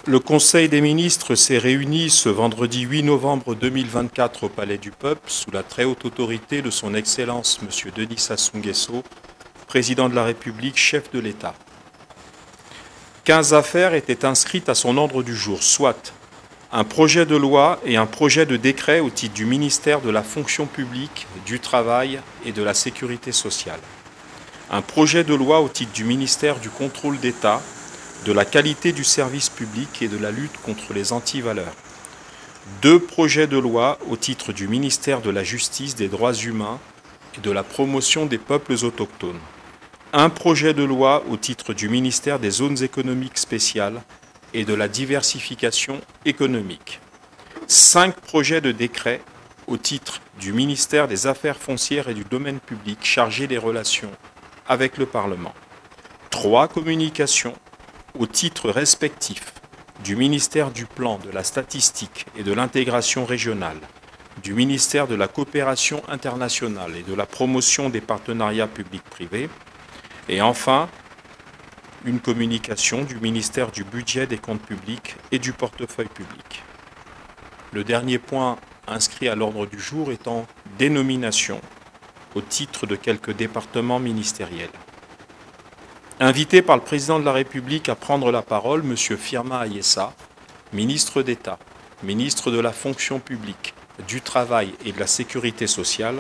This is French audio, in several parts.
Le Conseil des ministres s'est réuni ce vendredi 8 novembre 2024 au Palais du Peuple sous la très haute autorité de son Excellence M. Denis Sassou Nguesso, Président de la République, chef de l'État. 15 affaires étaient inscrites à son ordre du jour, soit un projet de loi et un projet de décret au titre du ministère de la Fonction publique, du Travail et de la Sécurité sociale. Un projet de loi au titre du ministère du Contrôle d'État, de la qualité du service public et de la lutte contre les antivaleurs. 2 projets de loi au titre du ministère de la Justice, des droits humains et de la promotion des peuples autochtones. Un projet de loi au titre du ministère des zones économiques spéciales et de la diversification économique. 5 projets de décret au titre du ministère des Affaires foncières et du domaine public chargé des relations avec le Parlement. 3 communications au titre respectif du ministère du Plan, de la Statistique et de l'Intégration régionale, du ministère de la Coopération internationale et de la promotion des partenariats publics-privés, et enfin, une communication du ministère du Budget, des Comptes publics et du Portefeuille public. Le dernier point inscrit à l'ordre du jour est en dénomination au titre de quelques départements ministériels. Invité par le Président de la République à prendre la parole, M. Firmin Ayessa, ministre d'État, ministre de la Fonction publique, du Travail et de la Sécurité sociale,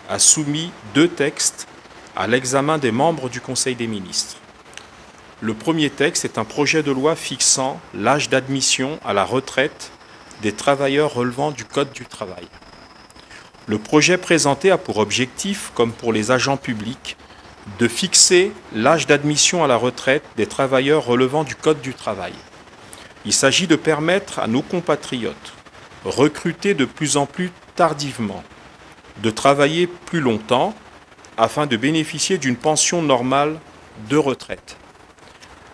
a soumis 2 textes à l'examen des membres du Conseil des ministres. Le premier texte est un projet de loi fixant l'âge d'admission à la retraite des travailleurs relevant du Code du travail. Le projet présenté a pour objectif, comme pour les agents publics, de fixer l'âge d'admission à la retraite des travailleurs relevant du Code du travail. Il s'agit de permettre à nos compatriotes, recrutés de plus en plus tardivement, de travailler plus longtemps afin de bénéficier d'une pension normale de retraite.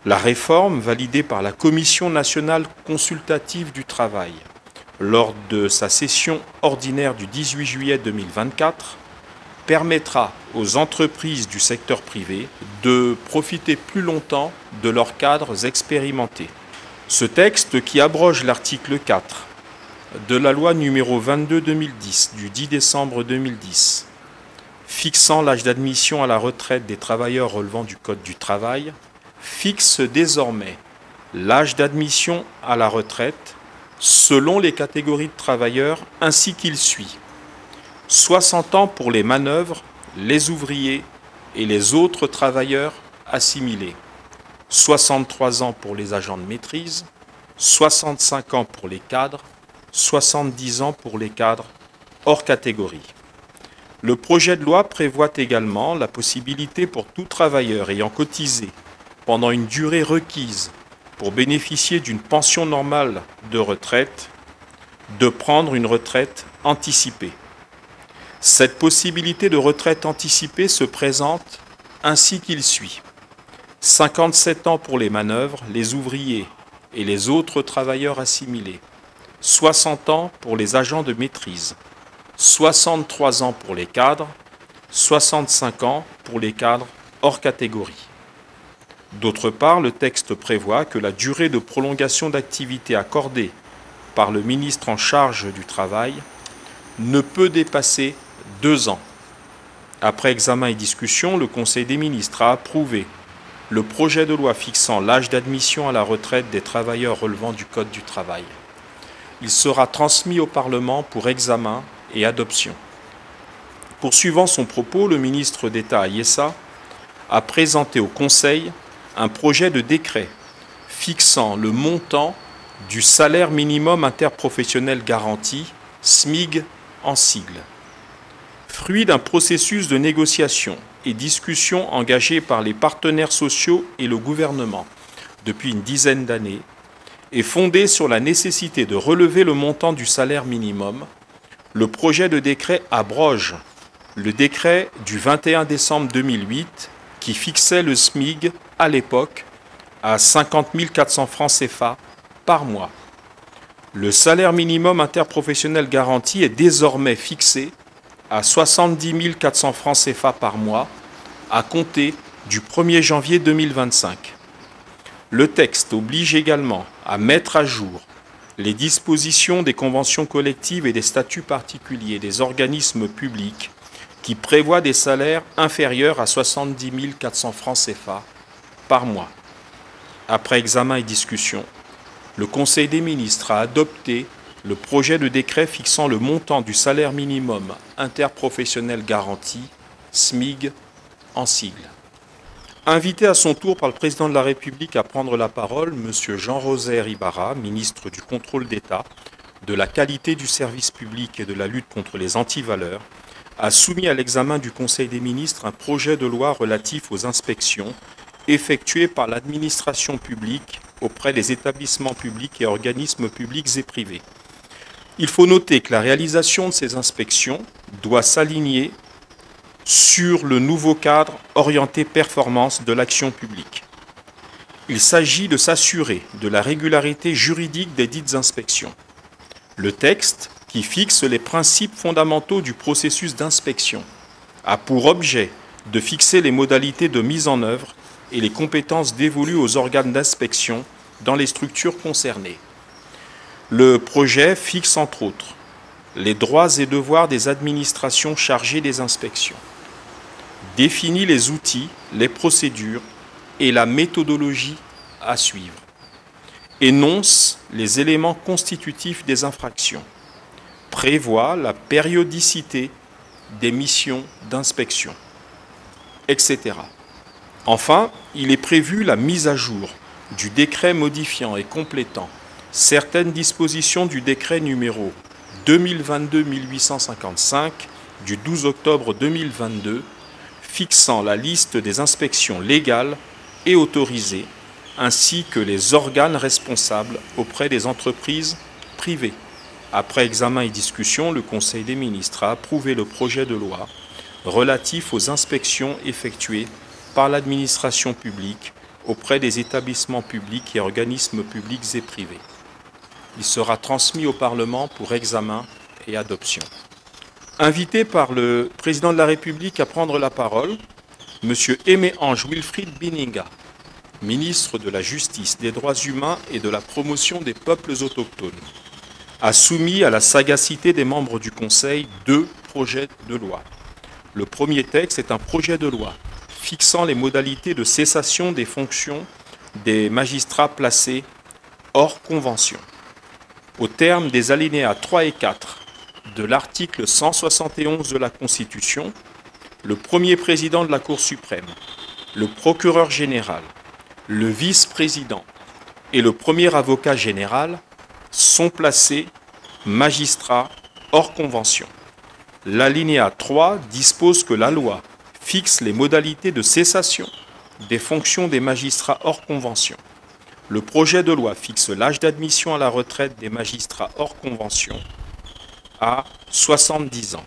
La réforme, validée par la Commission nationale consultative du travail lors de sa session ordinaire du 18 juillet 2024, permettra aux entreprises du secteur privé de profiter plus longtemps de leurs cadres expérimentés. Ce texte, qui abroge l'article 4 de la loi numéro 22/2010 du 10 décembre 2010, fixant l'âge d'admission à la retraite des travailleurs relevant du Code du travail, fixe désormais l'âge d'admission à la retraite selon les catégories de travailleurs ainsi qu'il suit. 60 ans pour les manœuvres, les ouvriers et les autres travailleurs assimilés. 63 ans pour les agents de maîtrise, 65 ans pour les cadres, 70 ans pour les cadres hors catégorie. Le projet de loi prévoit également la possibilité pour tout travailleur ayant cotisé pendant une durée requise pour bénéficier d'une pension normale de retraite, de prendre une retraite anticipée. Cette possibilité de retraite anticipée se présente ainsi qu'il suit. 57 ans pour les manœuvres, les ouvriers et les autres travailleurs assimilés. 60 ans pour les agents de maîtrise. 63 ans pour les cadres. 65 ans pour les cadres hors catégorie. D'autre part, le texte prévoit que la durée de prolongation d'activité accordée par le ministre en charge du travail ne peut dépasser 2 ans. Après examen et discussion, le Conseil des ministres a approuvé le projet de loi fixant l'âge d'admission à la retraite des travailleurs relevant du Code du travail. Il sera transmis au Parlement pour examen et adoption. Poursuivant son propos, le ministre d'État Ayessa a présenté au Conseil un projet de décret fixant le montant du salaire minimum interprofessionnel garanti, SMIG en sigle. Fruit d'un processus de négociation et discussion engagé par les partenaires sociaux et le gouvernement depuis une dizaine d'années, et fondé sur la nécessité de relever le montant du salaire minimum, le projet de décret abroge le décret du 21 décembre 2008 qui fixait le SMIG à l'époque à 50 400 francs CFA par mois. Le salaire minimum interprofessionnel garanti est désormais fixé à 70 400 francs CFA par mois à compter du 1er janvier 2025. Le texte oblige également à mettre à jour les dispositions des conventions collectives et des statuts particuliers des organismes publics qui prévoient des salaires inférieurs à 70 400 francs CFA par mois. Après examen et discussion, le Conseil des ministres a adopté le projet de décret fixant le montant du salaire minimum interprofessionnel garanti, SMIG en sigle. Invité à son tour par le président de la République à prendre la parole, M. Jean-Rosaire Ibarra, ministre du Contrôle d'État, de la qualité du service public et de la lutte contre les antivaleurs, a soumis à l'examen du Conseil des ministres un projet de loi relatif aux inspections effectuées par l'administration publique auprès des établissements publics et organismes publics et privés. Il faut noter que la réalisation de ces inspections doit s'aligner sur le nouveau cadre orienté performance de l'action publique. Il s'agit de s'assurer de la régularité juridique des dites inspections. Le texte, qui fixe les principes fondamentaux du processus d'inspection, a pour objet de fixer les modalités de mise en œuvre et les compétences dévolues aux organes d'inspection dans les structures concernées. Le projet fixe entre autres les droits et devoirs des administrations chargées des inspections, définit les outils, les procédures et la méthodologie à suivre, énonce les éléments constitutifs des infractions, prévoit la périodicité des missions d'inspection, etc. Enfin, il est prévu la mise à jour du décret modifiant et complétant certaines dispositions du décret numéro 2022-1855 du 12 octobre 2022 fixant la liste des inspections légales et autorisées ainsi que les organes responsables auprès des entreprises privées. Après examen et discussion, le Conseil des ministres a approuvé le projet de loi relatif aux inspections effectuées par l'administration publique auprès des établissements publics et organismes publics et privés. Il sera transmis au Parlement pour examen et adoption. Invité par le président de la République à prendre la parole, M. Aimé-Ange Wilfried Bininga, ministre de la Justice, des Droits humains et de la promotion des peuples autochtones, a soumis à la sagacité des membres du Conseil 2 projets de loi. Le premier texte est un projet de loi fixant les modalités de cessation des fonctions des magistrats placés hors convention. Au terme des alinéas 3 et 4 de l'article 171 de la Constitution, le premier président de la Cour suprême, le procureur général, le vice-président et le premier avocat général sont placés magistrats hors convention. L'alinéa 3 dispose que la loi fixe les modalités de cessation des fonctions des magistrats hors convention. Le projet de loi fixe l'âge d'admission à la retraite des magistrats hors convention à 70 ans.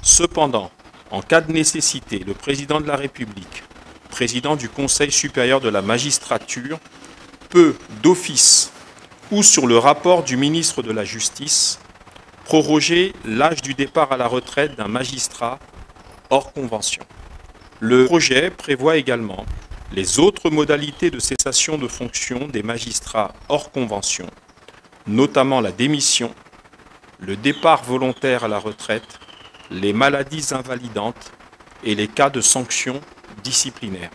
Cependant, en cas de nécessité, le président de la République, président du Conseil supérieur de la magistrature, peut, d'office ou sur le rapport du ministre de la Justice, proroger l'âge du départ à la retraite d'un magistrat hors convention. Le projet prévoit également les autres modalités de cessation de fonction des magistrats hors convention, notamment la démission, le départ volontaire à la retraite, les maladies invalidantes et les cas de sanctions disciplinaires.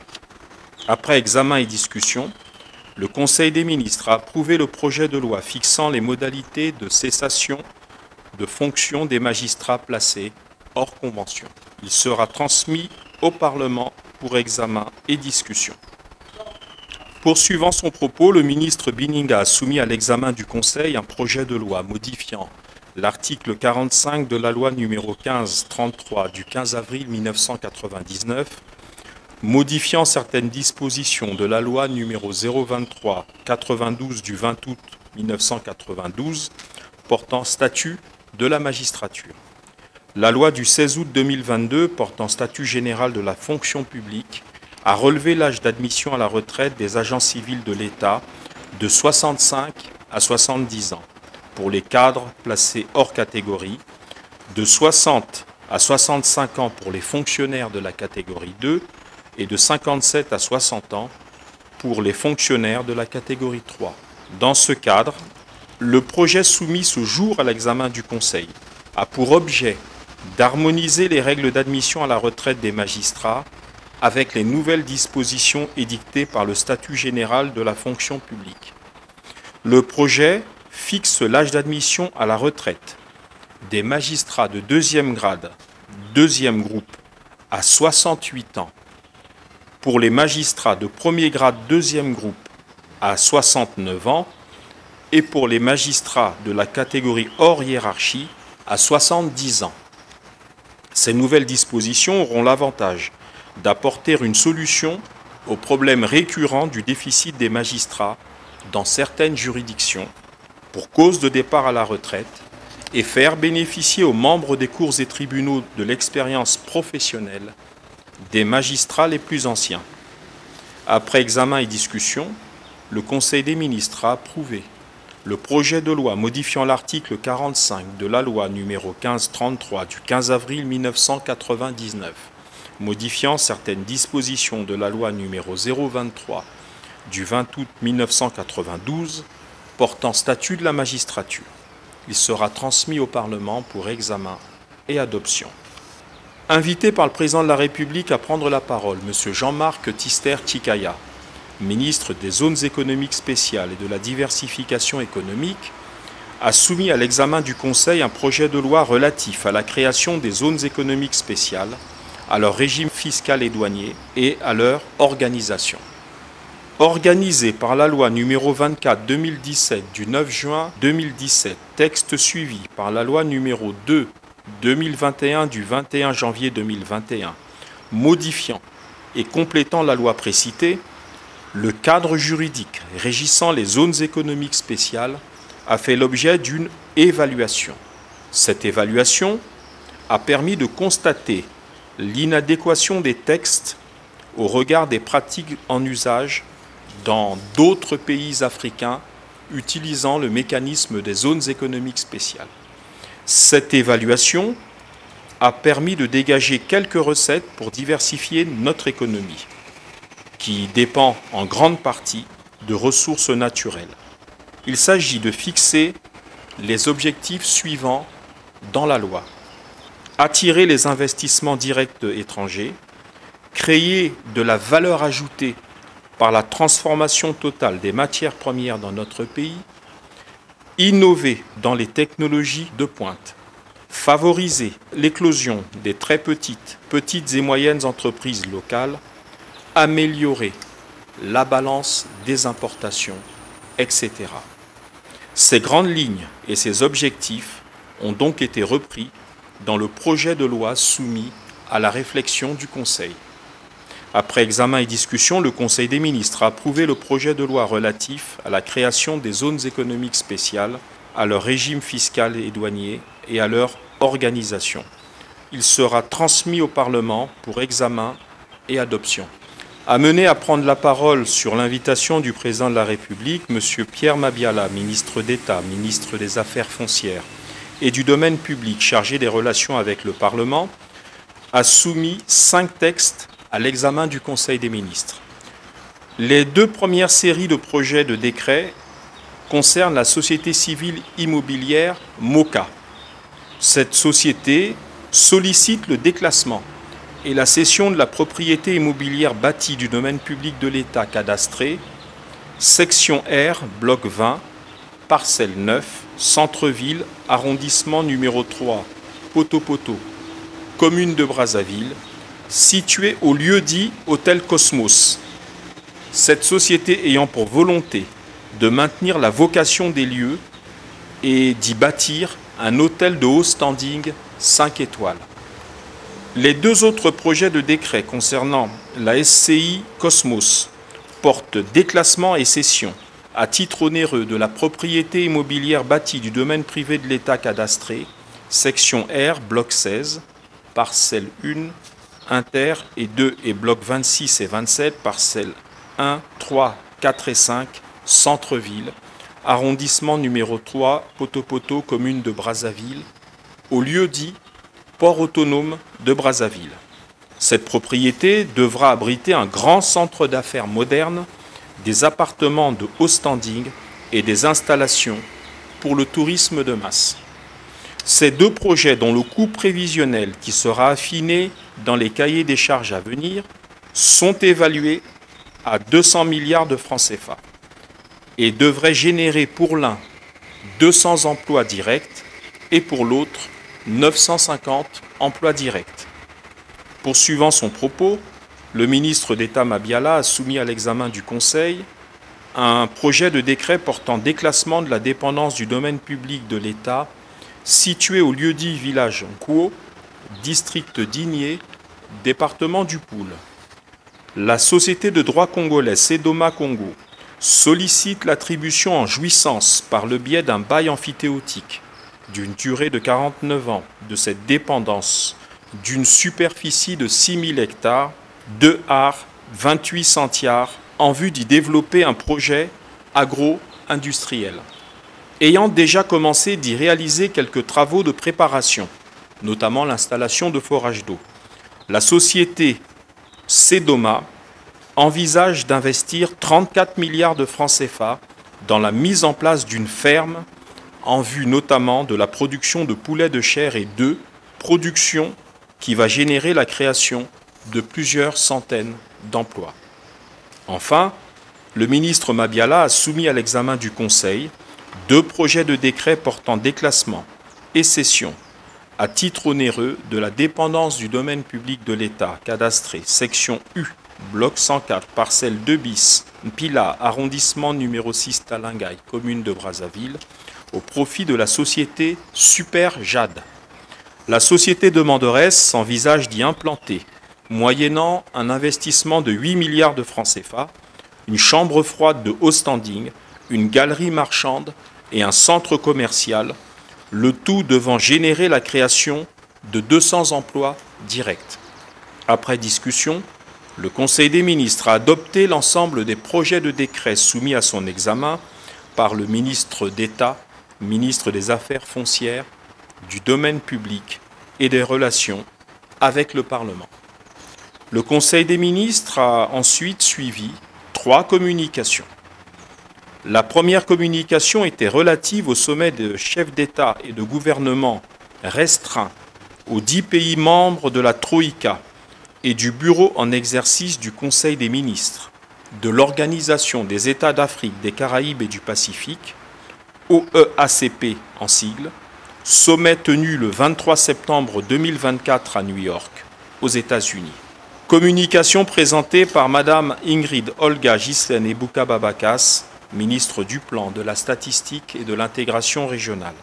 Après examen et discussion, le Conseil des ministres a approuvé le projet de loi fixant les modalités de cessation de fonction des magistrats placés hors convention. Il sera transmis au Parlement pour examen et discussion. Poursuivant son propos, le ministre Bininga a soumis à l'examen du Conseil un projet de loi modifiant l'article 45 de la loi numéro 1533 du 15 avril 1999, modifiant certaines dispositions de la loi numéro 023-92 du 20 août 1992 portant statut de la magistrature. La loi du 16 août 2022 portant statut général de la fonction publique a relevé l'âge d'admission à la retraite des agents civils de l'État de 65 à 70 ans pour les cadres placés hors catégorie, de 60 à 65 ans pour les fonctionnaires de la catégorie 2 et de 57 à 60 ans pour les fonctionnaires de la catégorie 3. Dans ce cadre, le projet soumis ce jour à l'examen du Conseil a pour objet d'harmoniser les règles d'admission à la retraite des magistrats avec les nouvelles dispositions édictées par le statut général de la fonction publique. Le projet fixe l'âge d'admission à la retraite des magistrats de deuxième grade, deuxième groupe, à 68 ans, pour les magistrats de premier grade, deuxième groupe, à 69 ans, et pour les magistrats de la catégorie hors hiérarchie, à 70 ans. Ces nouvelles dispositions auront l'avantage d'apporter une solution au problème récurrent du déficit des magistrats dans certaines juridictions pour cause de départ à la retraite et faire bénéficier aux membres des cours et tribunaux de l'expérience professionnelle des magistrats les plus anciens. Après examen et discussion, le Conseil des ministres a approuvé le projet de loi modifiant l'article 45 de la loi numéro 1533 du 15 avril 1999, modifiant certaines dispositions de la loi numéro 023 du 20 août 1992 portant statut de la magistrature. Il sera transmis au Parlement pour examen et adoption. Invité par le Président de la République à prendre la parole, M. Jean-Marc Thister-Tchikaya, ministre des Zones économiques spéciales et de la diversification économique, a soumis à l'examen du Conseil un projet de loi relatif à la création des zones économiques spéciales, à leur régime fiscal et douanier et à leur organisation. Organisé par la loi numéro 24/2017 du 9 juin 2017, texte suivi par la loi numéro 2/2021 du 21 janvier 2021, modifiant et complétant la loi précitée, le cadre juridique régissant les zones économiques spéciales a fait l'objet d'une évaluation. Cette évaluation a permis de constater l'inadéquation des textes au regard des pratiques en usage dans d'autres pays africains utilisant le mécanisme des zones économiques spéciales. Cette évaluation a permis de dégager quelques recettes pour diversifier notre économie, qui dépend en grande partie de ressources naturelles. Il s'agit de fixer les objectifs suivants dans la loi. Attirer les investissements directs étrangers, créer de la valeur ajoutée par la transformation totale des matières premières dans notre pays, innover dans les technologies de pointe, favoriser l'éclosion des très petites et moyennes entreprises locales, améliorer la balance des importations, etc. Ces grandes lignes et ces objectifs ont donc été repris dans le projet de loi soumis à la réflexion du Conseil. Après examen et discussion, le Conseil des ministres a approuvé le projet de loi relatif à la création des zones économiques spéciales, à leur régime fiscal et douanier et à leur organisation. Il sera transmis au Parlement pour examen et adoption. Amené à prendre la parole sur l'invitation du Président de la République, M. Pierre Mabiala, ministre d'État, ministre des Affaires foncières et du domaine public chargé des relations avec le Parlement, a soumis 5 textes à l'examen du Conseil des ministres. Les 2 premières séries de projets de décret concernent la société civile immobilière MOCA. Cette société sollicite le déclassement et la cession de la propriété immobilière bâtie du domaine public de l'État cadastrée, section R, bloc 20, parcelle 9, centre-ville, arrondissement numéro 3, Poto-Poto, commune de Brazzaville, située au lieu-dit Hôtel Cosmos. Cette société ayant pour volonté de maintenir la vocation des lieux et d'y bâtir un hôtel de haut standing 5 étoiles. Les 2 autres projets de décret concernant la SCI Cosmos portent déclassement et cession à titre onéreux de la propriété immobilière bâtie du domaine privé de l'État cadastré, section R, bloc 16, parcelle 1, inter et 2 et bloc 26 et 27, parcelles 1, 3, 4 et 5, centre-ville, arrondissement numéro 3, Poto-Poto, commune de Brazzaville, au lieu-dit Port autonome de Brazzaville. Cette propriété devra abriter un grand centre d'affaires moderne, des appartements de haut standing et des installations pour le tourisme de masse. Ces deux projets, dont le coût prévisionnel qui sera affiné dans les cahiers des charges à venir, sont évalués à 200 milliards de francs CFA et devraient générer pour l'un 200 emplois directs et pour l'autre 950 emplois directs. Poursuivant son propos, le ministre d'État Mabiala a soumis à l'examen du Conseil un projet de décret portant déclassement de la dépendance du domaine public de l'État situé au lieu-dit village Nkuo, district d'Igné, département du Poul. La société de droit congolais Sedoma Congo sollicite l'attribution en jouissance par le biais d'un bail amphithéotique d'une durée de 49 ans de cette dépendance d'une superficie de 6000 hectares, 2 arts, 28 centiares, en vue d'y développer un projet agro-industriel. Ayant déjà commencé d'y réaliser quelques travaux de préparation, notamment l'installation de forages d'eau, la société Sedoma envisage d'investir 34 milliards de francs CFA dans la mise en place d'une ferme en vue notamment de la production de poulets de chair et d'œufs, production qui va générer la création de plusieurs centaines d'emplois. Enfin, le ministre Mabiala a soumis à l'examen du Conseil deux projets de décret portant déclassement et cession à titre onéreux de la dépendance du domaine public de l'État cadastré, section U, bloc 104, parcelle 2 bis, Mpila, arrondissement numéro 6 Talingay, commune de Brazzaville, au profit de la société Super Jade. La société demanderesse envisage d'y implanter, moyennant un investissement de 8 milliards de francs CFA, une chambre froide de haut standing, une galerie marchande et un centre commercial, le tout devant générer la création de 200 emplois directs. Après discussion, le Conseil des ministres a adopté l'ensemble des projets de décret soumis à son examen par le ministre d'État, ministre des Affaires foncières, du domaine public et des relations avec le Parlement. Le Conseil des ministres a ensuite suivi 3 communications. La première communication était relative au sommet de chefs d'État et de gouvernement restreint aux 10 pays membres de la Troïka et du bureau en exercice du Conseil des ministres, de l'Organisation des États d'Afrique, des Caraïbes et du Pacifique, OEACP en sigle, sommet tenu le 23 septembre 2024 à New York, aux États-Unis. Communication présentée par Madame Ingrid Olga Ghislaine Ebouka Babakas, ministre du Plan, de la Statistique et de l'Intégration régionale.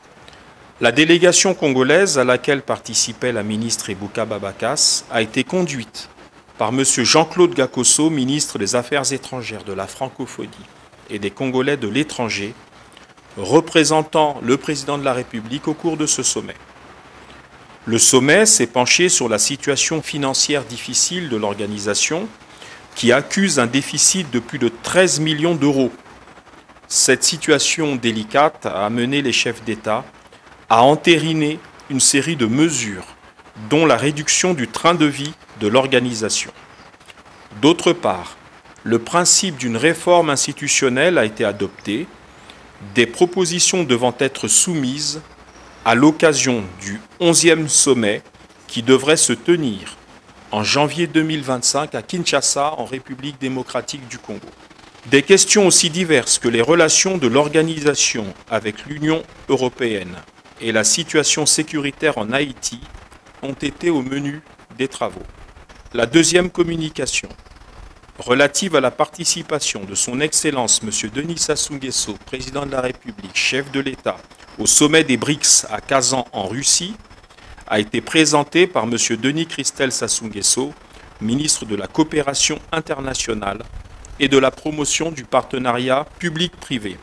La délégation congolaise à laquelle participait la ministre Ebouka Babakas a été conduite par M. Jean-Claude Gakosso, ministre des Affaires étrangères, de la francophonie et des Congolais de l'étranger, représentant le président de la République au cours de ce sommet. Le sommet s'est penché sur la situation financière difficile de l'organisation qui accuse un déficit de plus de 13 millions d'euros. Cette situation délicate a amené les chefs d'État à entériner une série de mesures, dont la réduction du train de vie de l'organisation. D'autre part, le principe d'une réforme institutionnelle a été adopté, des propositions devant être soumises à l'occasion du 11e sommet qui devrait se tenir en janvier 2025 à Kinshasa, en République démocratique du Congo. Des questions aussi diverses que les relations de l'organisation avec l'Union européenne et la situation sécuritaire en Haïti ont été au menu des travaux. La deuxième communication, relative à la participation de son Excellence M. Denis Sassou Nguesso, président de la République, chef de l'État, au sommet des BRICS à Kazan en Russie, a été présentée par M. Denis Christel Sassou Nguesso, ministre de la Coopération internationale et de la promotion du partenariat public-privé.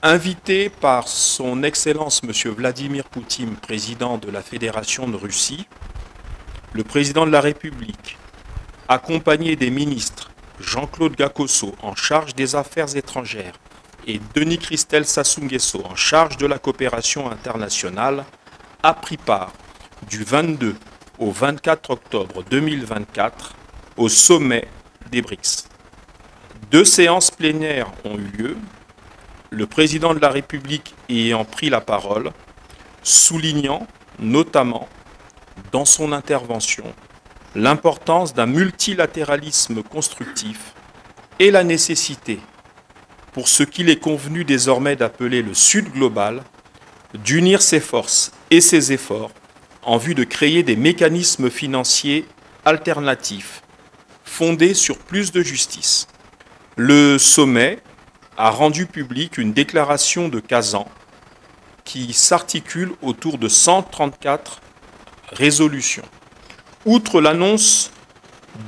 Invité par son Excellence M. Vladimir Poutine, président de la Fédération de Russie, le président de la République, accompagné des ministres Jean-Claude Gakosso en charge des Affaires étrangères et Denis Christel Sassou Nguesso en charge de la coopération internationale, a pris part du 22 au 24 octobre 2024 au sommet des BRICS. 2 séances plénières ont eu lieu, le président de la République ayant pris la parole, soulignant notamment dans son intervention l'importance d'un multilatéralisme constructif et la nécessité, pour ce qu'il est convenu désormais d'appeler le Sud global, d'unir ses forces et ses efforts en vue de créer des mécanismes financiers alternatifs fondés sur plus de justice. Le sommet a rendu publique une déclaration de Kazan qui s'articule autour de 134 résolutions. Outre l'annonce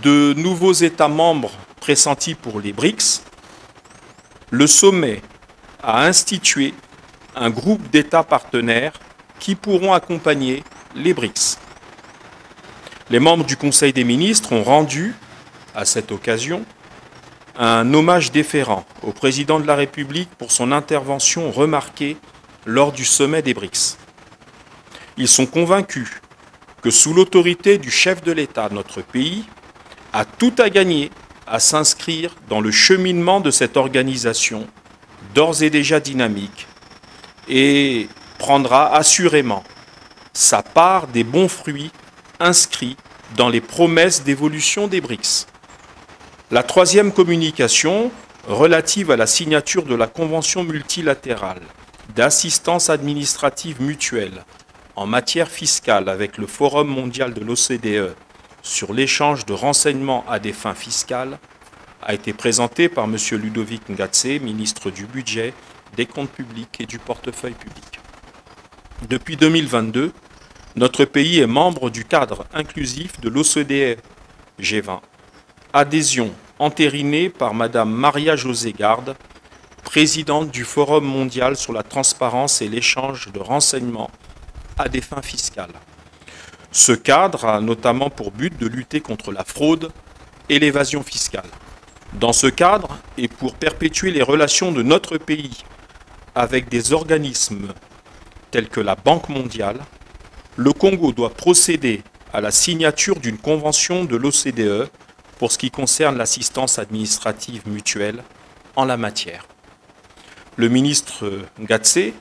de nouveaux États membres pressentis pour les BRICS, le sommet a institué un groupe d'États partenaires qui pourront accompagner les BRICS. Les membres du Conseil des ministres ont rendu, à cette occasion, un hommage déférent au président de la République pour son intervention remarquée lors du sommet des BRICS. Ils sont convaincus que sous l'autorité du chef de l'État, notre pays a tout à gagner à s'inscrire dans le cheminement de cette organisation, d'ores et déjà dynamique, et prendra assurément sa part des bons fruits inscrits dans les promesses d'évolution des BRICS. La troisième communication, relative à la signature de la Convention multilatérale d'assistance administrative mutuelle en matière fiscale avec le Forum mondial de l'OCDE sur l'échange de renseignements à des fins fiscales, a été présentée par M. Ludovic Ngatsé, ministre du Budget, des Comptes publics et du Portefeuille public. Depuis 2022, notre pays est membre du cadre inclusif de l'OCDE G20. Adhésion entérinée par Mme Maria-Josée Garde, présidente du Forum mondial sur la transparence et l'échange de renseignements à des fins fiscales. Ce cadre a notamment pour but de lutter contre la fraude et l'évasion fiscale. Dans ce cadre, et pour perpétuer les relations de notre pays avec des organismes tels que la Banque mondiale, le Congo doit procéder à la signature d'une convention de l'OCDE pour ce qui concerne l'assistance administrative mutuelle en la matière. Le ministre Ngatsé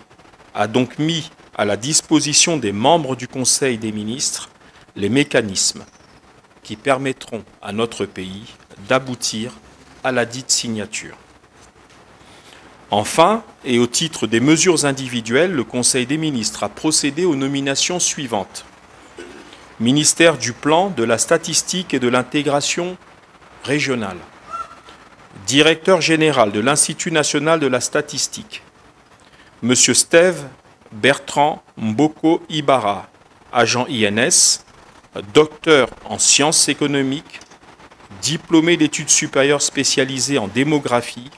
a donc mis à la disposition des membres du Conseil des ministres les mécanismes qui permettront à notre pays d'aboutir à la dite signature. Enfin, et au titre des mesures individuelles, le Conseil des ministres a procédé aux nominations suivantes. Ministère du Plan, de la Statistique et de l'Intégration régionale. Directeur général de l'Institut national de la statistique. Monsieur Steve Bertrand Mboko Ibarra, agent INS, docteur en sciences économiques, diplômé d'études supérieures spécialisées en démographie,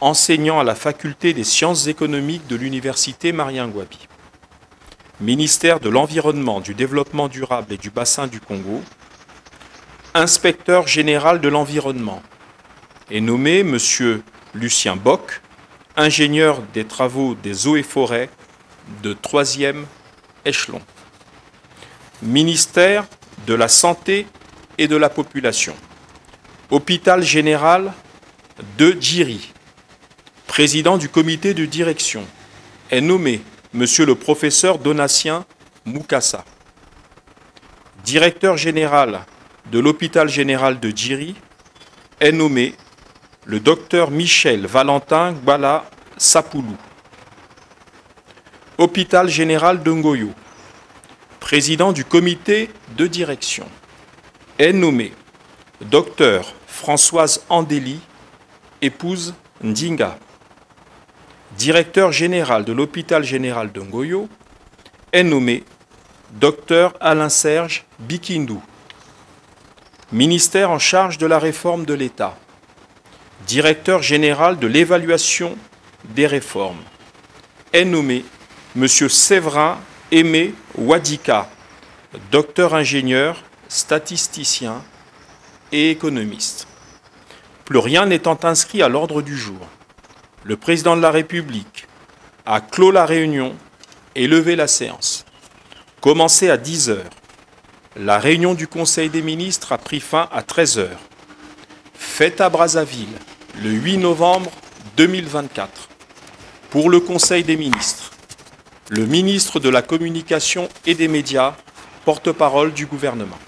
enseignant à la faculté des sciences économiques de l'université Marien-Ngouabi. Ministère de l'Environnement, du Développement durable et du Bassin du Congo, inspecteur général de l'environnement, est nommé Monsieur Lucien Bock, ingénieur des travaux des eaux et forêts de 3e échelon. Ministère de la Santé et de la Population. Hôpital général de Djiri. Président du comité de direction est nommé Monsieur le professeur Donatien Moukassa. Directeur général de l'hôpital général de Djiri est nommé le docteur Michel Valentin Gbala Sapoulou. Hôpital général de Ngoyo. Président du comité de direction est nommé docteur Françoise Andéli, épouse Ndinga. Directeur général de l'hôpital général de Ngoyo est nommé docteur Alain-Serge Bikindou. Ministère en charge de la réforme de l'État. Directeur général de l'évaluation des réformes est nommé Monsieur Séverin Aimé Wadika, docteur ingénieur, statisticien et économiste. Plus rien n'étant inscrit à l'ordre du jour, le président de la République a clos la réunion et levé la séance. Commencée à 10 heures, la réunion du Conseil des ministres a pris fin à 13 heures. Faite à Brazzaville, le 8 novembre 2024. Pour le Conseil des ministres, le ministre de la Communication et des Médias, porte-parole du gouvernement.